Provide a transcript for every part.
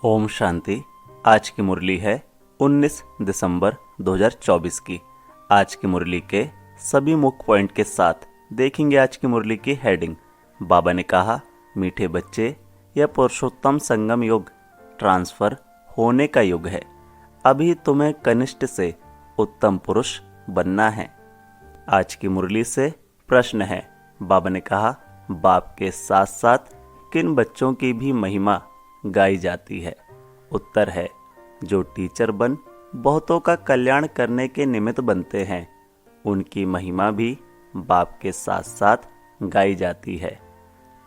ओम शांति। आज की मुरली है 19 दिसंबर 2024 की। आज की मुरली के सभी मुख्य पॉइंट के साथ देखेंगे आज की मुरली की हेडिंग। बाबा ने कहा, मीठे बच्चे, यह पुरुषोत्तम संगम युग ट्रांसफर होने का युग है। अभी तुम्हें कनिष्ठ से उत्तम पुरुष बनना है। आज की मुरली से प्रश्न है। बाबा ने कहा, बाप के साथ साथ किन बच्चों की भी महिमा गाई जाती है। उत्तर है, जो टीचर बन बहुतों का कल्याण करने के निमित्त बनते हैं, उनकी महिमा भी बाप के साथ साथ गाई जाती है।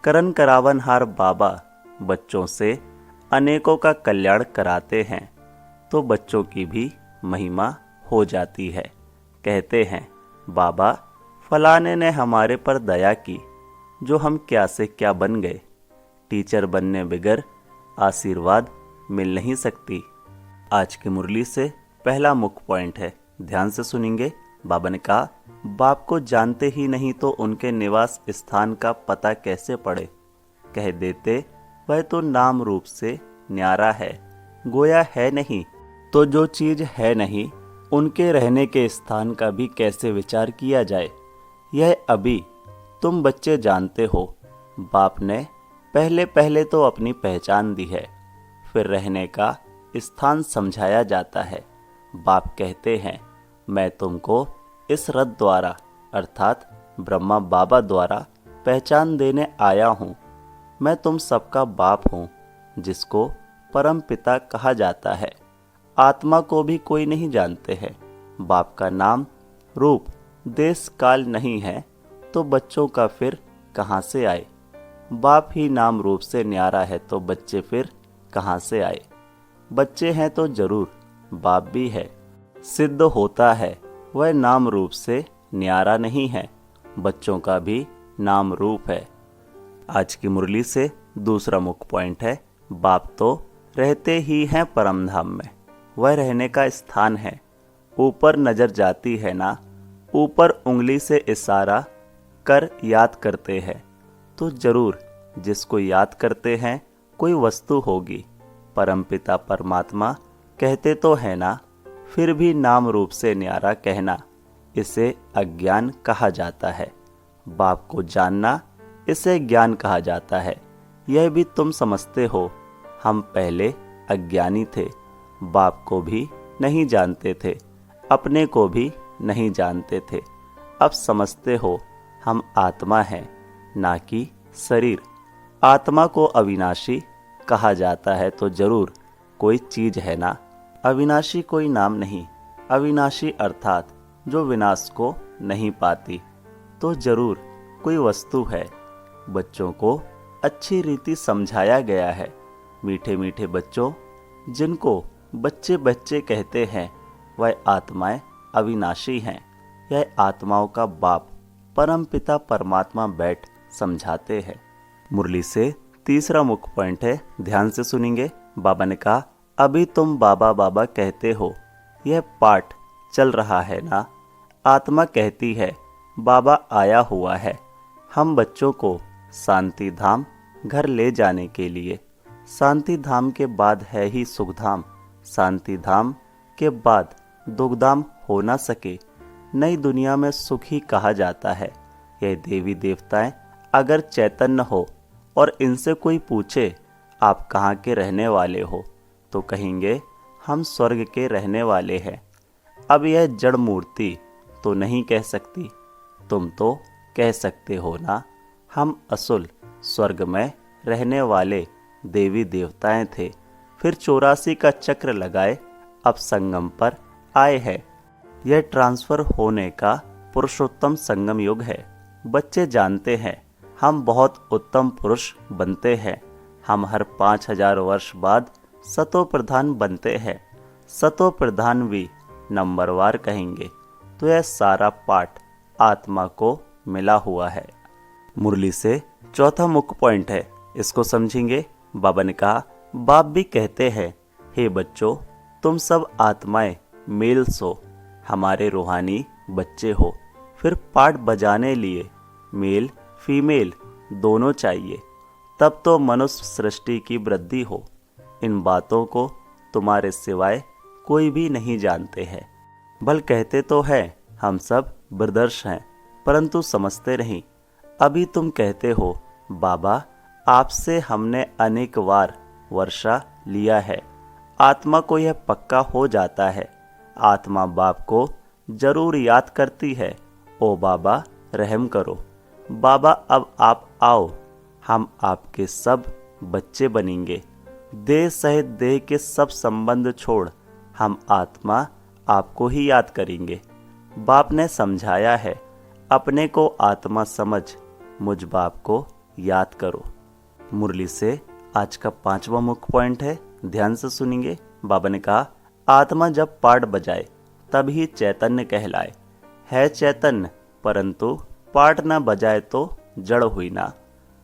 करन करावनहार बाबा बच्चों से अनेकों का कल्याण कराते हैं, तो बच्चों की भी महिमा हो जाती है। कहते हैं, बाबा फलाने ने हमारे पर दया की, जो हम क्या से क्या बन गए। टीचर बनने बगैर आशीर्वाद मिल नहीं सकती। आज की मुरली से पहला मुख्य पॉइंट है, ध्यान से सुनेंगे। बाबा ने कहा, बाप को जानते ही नहीं तो उनके निवास स्थान का पता कैसे पड़े। कह देते, वह तो नाम रूप से न्यारा है, गोया है नहीं। तो जो चीज है नहीं, उनके रहने के स्थान का भी कैसे विचार किया जाए। यह अभी तुम बच्चे जानते हो। बाप ने पहले पहले तो अपनी पहचान दी है, फिर रहने का स्थान समझाया जाता है। बाप कहते हैं, मैं तुमको इस रथ द्वारा अर्थात ब्रह्मा बाबा द्वारा पहचान देने आया हूँ। मैं तुम सबका बाप हूँ, जिसको परम पिता कहा जाता है। आत्मा को भी कोई नहीं जानते हैं। बाप का नाम रूप देश काल नहीं है, तो बच्चों का फिर कहाँ से आए। बाप ही नाम रूप से न्यारा है, तो बच्चे फिर कहाँ से आए। बच्चे हैं तो जरूर बाप भी है। सिद्ध होता है वह नाम रूप से न्यारा नहीं है, बच्चों का भी नाम रूप है। आज की मुरली से दूसरा मुख्य पॉइंट है, बाप तो रहते ही हैं परम धाम में, वह रहने का स्थान है। ऊपर नजर जाती है ना, ऊपर उंगली से इशारा कर याद करते हैं, तो जरूर जिसको याद करते हैं कोई वस्तु होगी। परमपिता परमात्मा कहते तो है ना, फिर भी नाम रूप से न्यारा कहना, इसे अज्ञान कहा जाता है। बाप को जानना, इसे ज्ञान कहा जाता है। यह भी तुम समझते हो। हम पहले अज्ञानी थे, बाप को भी नहीं जानते थे, अपने को भी नहीं जानते थे। अब समझते हो हम आत्मा हैं, ना कि शरीर। आत्मा को अविनाशी कहा जाता है, तो जरूर कोई चीज है ना। अविनाशी कोई नाम नहीं, अविनाशी अर्थात जो विनाश को नहीं पाती, तो जरूर कोई वस्तु है। बच्चों को अच्छी रीति समझाया गया है। मीठे मीठे बच्चों, जिनको बच्चे बच्चे कहते हैं, वह आत्माएं अविनाशी हैं। यह आत्माओं का बाप परम पिता परमात्मा बैठ समझाते हैं। मुरली से तीसरा मुख्य पॉइंट है, ध्यान से सुनेंगे। बाबा ने कहा, अभी तुम बाबा बाबा कहते हो, यह पाठ चल रहा है ना। आत्मा कहती है, बाबा आया हुआ है हम बच्चों को शांति धाम घर ले जाने के लिए। शांति धाम के बाद है ही सुखधाम, शांति धाम के बाद दुखधाम हो ना सके। नई दुनिया में सुख ही कहा जाता है। यह देवी देवताएं अगर चैतन्य हो और इनसे कोई पूछे, आप कहाँ के रहने वाले हो, तो कहेंगे हम स्वर्ग के रहने वाले हैं। अब यह जड़ मूर्ति तो नहीं कह सकती, तुम तो कह सकते हो ना, हम असुल स्वर्ग में रहने वाले देवी देवताएं थे, फिर 84 का चक्र लगाए, अब संगम पर आए हैं। यह ट्रांसफर होने का पुरुषोत्तम संगम युग है। बच्चे जानते हैं हम बहुत उत्तम पुरुष बनते हैं। हम हर 5000 वर्ष बाद सतो प्रधान बनते हैं। सतो प्रधान भी नंबरवार कहेंगे। तो यह सारा पाठ आत्मा को मिला हुआ है। मुरली से चौथा मुख्य पॉइंट है, इसको समझेंगे। बाबा ने कहा, बाप भी कहते हैं, हे बच्चों, तुम सब आत्माएं मेल सो, हमारे रूहानी बच्चे हो। फिर पाठ बजाने लिए मेल फीमेल दोनों चाहिए, तब तो मनुष्य सृष्टि की वृद्धि हो। इन बातों को तुम्हारे सिवाय कोई भी नहीं जानते हैं। भल कहते तो है हम सब ब्रदर्स हैं, परंतु समझते नहीं। अभी तुम कहते हो बाबा आपसे हमने अनेक बार वर्षा लिया है। आत्मा को यह पक्का हो जाता है, आत्मा बाप को जरूर याद करती है। ओ बाबा रहम करो। बाबा अब आप आओ, हम आपके सब बच्चे बनेंगे। देह सहित देह के सब संबंध छोड़ हम आत्मा आपको ही याद करेंगे। बाप ने समझाया है, अपने को आत्मा समझ मुझ बाप को याद करो। मुरली से आज का 5वां मुख्य पॉइंट है, ध्यान से सुनेंगे। बाबा ने कहा आत्मा जब पाठ बजाए तभी चैतन्य कहलाए। है चैतन्य परंतु पाठ न बजाए तो जड़ हुई ना।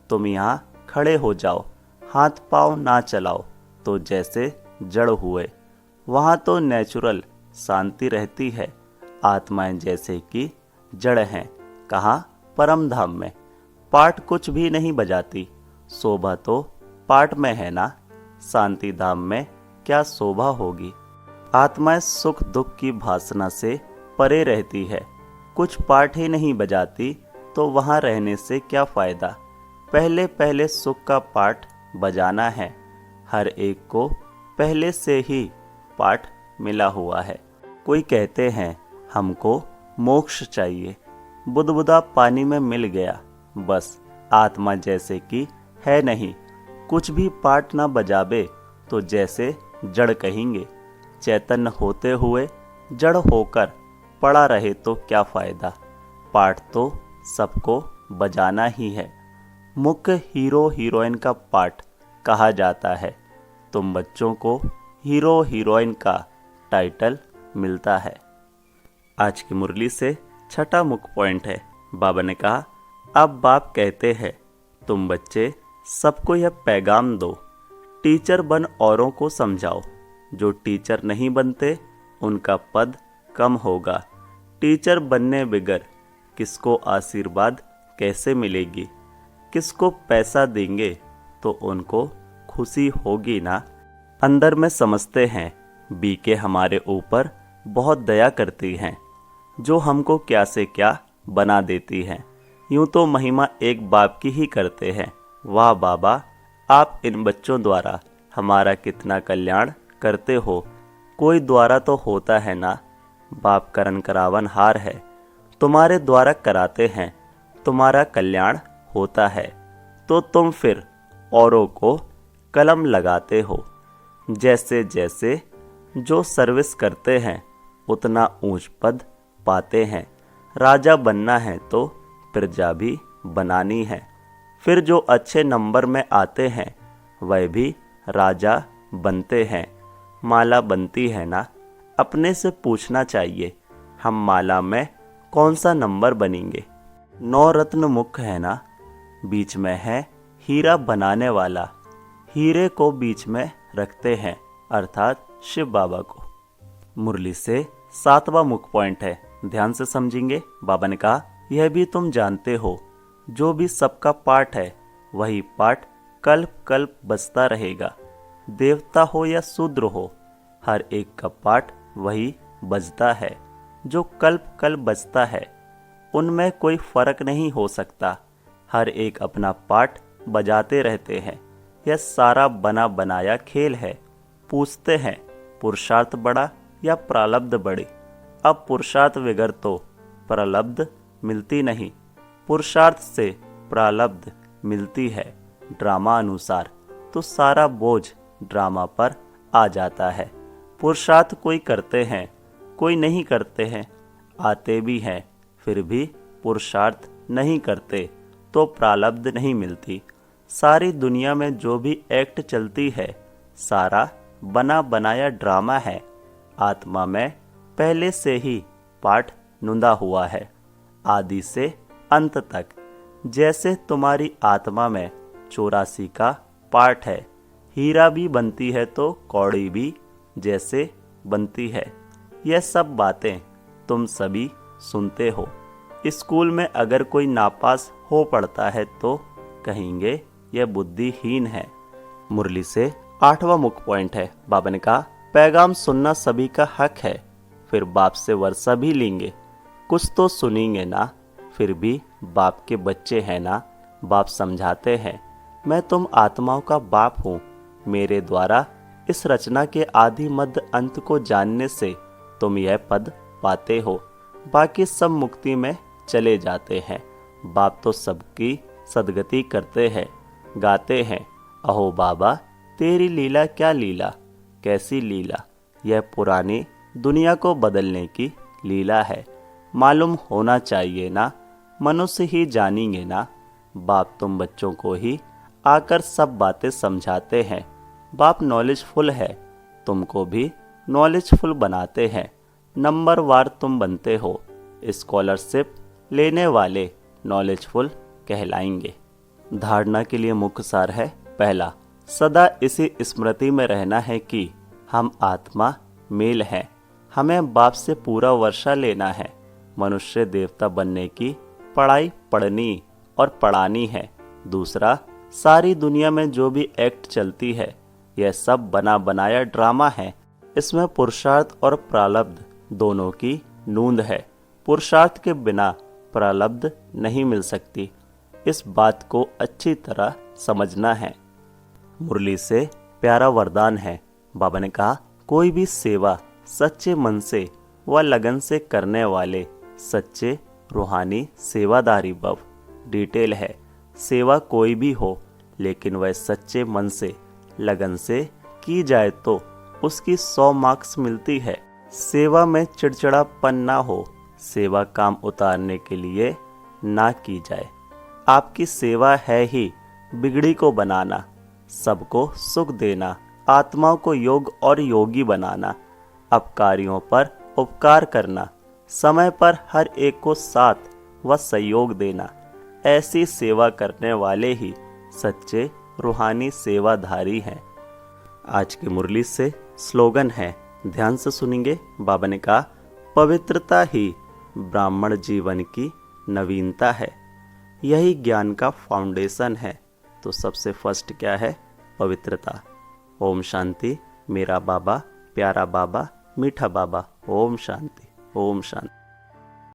तुम यहाँ खड़े हो जाओ, हाथ पाँव ना चलाओ तो जैसे जड़ हुए। वहाँ तो नेचुरल शांति रहती है। आत्माएं जैसे कि जड़ हैं, कहाँ परम धाम में। पाठ कुछ भी नहीं बजाती, शोभा तो पाठ में है ना। शांति धाम में क्या शोभा होगी। आत्माएं सुख दुख की भासना से परे रहती है। कुछ पाठ ही नहीं बजाती तो वहाँ रहने से क्या फायदा। पहले पहले सुख का पाठ बजाना है। हर एक को पहले से ही पाठ मिला हुआ है। कोई कहते हैं हमको मोक्ष चाहिए, बुदबुदा पानी में मिल गया बस। आत्मा जैसे कि है नहीं, कुछ भी पाठ ना बजावे तो जैसे जड़ कहेंगे। चैतन्य होते हुए जड़ होकर पड़ा रहे तो क्या फायदा। पाठ तो सबको बजाना ही है। मुख्य हीरो हीरोइन का पाठ कहा जाता है। तुम बच्चों को हीरो हीरोइन का टाइटल मिलता है। आज की मुरली से छठा मुख्य पॉइंट है। बाबा ने कहा अब बाप कहते हैं तुम बच्चे सबको यह पैगाम दो, टीचर बन औरों को समझाओ। जो टीचर नहीं बनते उनका पद कम होगा। टीचर बनने बगैर किसको आशीर्वाद कैसे मिलेगी। किसको पैसा देंगे तो उनको खुशी होगी ना। अंदर में समझते हैं बीके हमारे ऊपर बहुत दया करती हैं, जो हमको क्या से क्या बना देती हैं। यूं तो महिमा एक बाप की ही करते हैं। वाह बाबा आप इन बच्चों द्वारा हमारा कितना कल्याण करते हो। कोई द्वारा तो होता है ना। बाप करन करावन हार है, तुम्हारे द्वारा कराते हैं, तुम्हारा कल्याण होता है तो तुम फिर औरों को कलम लगाते हो। जैसे जैसे जो सर्विस करते हैं उतना ऊंच पद पाते हैं। राजा बनना है तो प्रजा भी बनानी है। फिर जो अच्छे नंबर में आते हैं वह भी राजा बनते हैं। माला बनती है ना। अपने से पूछना चाहिए हम माला में कौन सा नंबर बनेंगे। 9 रत्न मुख है ना, बीच में है हीरा बनाने वाला। हीरे को बीच में रखते हैं अर्थात शिव बाबा को। मुरली से 7वां मुख्य पॉइंट है, ध्यान से समझेंगे। बाबा ने कहा यह भी तुम जानते हो, जो भी सबका पाठ है वही पाठ कल्प कल्प बजता रहेगा। देवता हो या शूद्र हो, हर एक का पाठ वही बजता है जो कल्प कल्प बजता है। उनमें कोई फर्क नहीं हो सकता। हर एक अपना पाठ बजाते रहते हैं। यह सारा बना बनाया खेल है। पूछते हैं पुरुषार्थ बड़ा या प्रारब्ध बड़ी। अब पुरुषार्थ बगैर तो प्रारब्ध मिलती नहीं, पुरुषार्थ से प्रारब्ध मिलती है। ड्रामा अनुसार तो सारा बोझ ड्रामा पर आ जाता है। पुरुषार्थ कोई करते हैं, कोई नहीं करते हैं। आते भी हैं फिर भी पुरुषार्थ नहीं करते तो प्रारब्ध नहीं मिलती। सारी दुनिया में जो भी एक्ट चलती है सारा बना बनाया ड्रामा है। आत्मा में पहले से ही पाठ नुंदा हुआ है, आदि से अंत तक। जैसे तुम्हारी आत्मा में 84 का पाठ है। हीरा भी बनती है तो कौड़ी भी जैसे बनती है। यह सब बातें तुम सभी सुनते हो। स्कूल में अगर कोई नापास हो पड़ता है तो कहेंगे यह बुद्धिहीन है। मुरली से 8वां मुख्य पॉइंट है, बाबा ने कहा पैगाम सुनना सभी का हक है, फिर बाप से वर्षा भी लेंगे, कुछ तो सुनेंगे ना, फिर भी बाप के बच्चे हैं ना। बाप समझाते हैं, मैं तुम आत्माओं का बाप हूँ, मेरे द्वारा इस रचना के आदि मध्य अंत को जानने से तुम यह पद पाते हो, बाकी सब मुक्ति में चले जाते हैं। बाप तो सबकी सदगति करते हैं, गाते हैं, अहो बाबा तेरी लीला क्या लीला, कैसी लीला, यह पुरानी दुनिया को बदलने की लीला है, मालूम होना चाहिए ना, मनुष्य ही जानेंगे ना। बाप तुम बच्चों को ही आकर सब बातें समझाते हैं। बाप नॉलेजफुल है, तुमको भी नॉलेजफुल बनाते हैं, नंबर वार तुम बनते हो, स्कॉलरशिप लेने वाले नॉलेजफुल कहलाएंगे। धारणा के लिए मुख्य सार है, पहला, सदा इसी स्मृति में रहना है कि हम आत्मा मेल हैं, हमें बाप से पूरा वर्षा लेना है, मनुष्य देवता बनने की पढ़ाई पढ़नी और पढ़ानी है। दूसरा, सारी दुनिया में जो भी एक्ट चलती है यह सब बना बनाया ड्रामा है, इसमें पुरुषार्थ और प्रारब्ध दोनों की नूंद है, पुरुषार्थ के बिना प्रारब्ध नहीं मिल सकती, इस बात को अच्छी तरह समझना है। मुरली से प्यारा वरदान है, बाबा ने कहा कोई भी सेवा सच्चे मन से व लगन से करने वाले सच्चे रूहानी सेवादारी भव। डिटेल है, सेवा कोई भी हो लेकिन वह सच्चे मन से लगन से की जाए तो उसकी 100 मार्क्स मिलती है। सेवा में चिड़चिड़ापन ना हो, सेवा काम उतारने के लिए ना की जाए। आपकी सेवा है ही बिगड़ी को बनाना, सबको सुख देना, आत्माओं को योग और योगी बनाना, अपकारियों पर उपकार करना, समय पर हर एक को साथ व सहयोग देना। ऐसी सेवा करने वाले ही सच्चे रूहानी सेवाधारी हैं। आज की मुरली से स्लोगन है, ध्यान से सुनेंगे। बाबा ने कहा पवित्रता ही ब्राह्मण जीवन की नवीनता है, यही ज्ञान का फाउंडेशन है। तो सबसे फर्स्ट क्या है? पवित्रता। ओम शांति। मेरा बाबा, प्यारा बाबा, मीठा बाबा। ओम शांति, ओम शांति।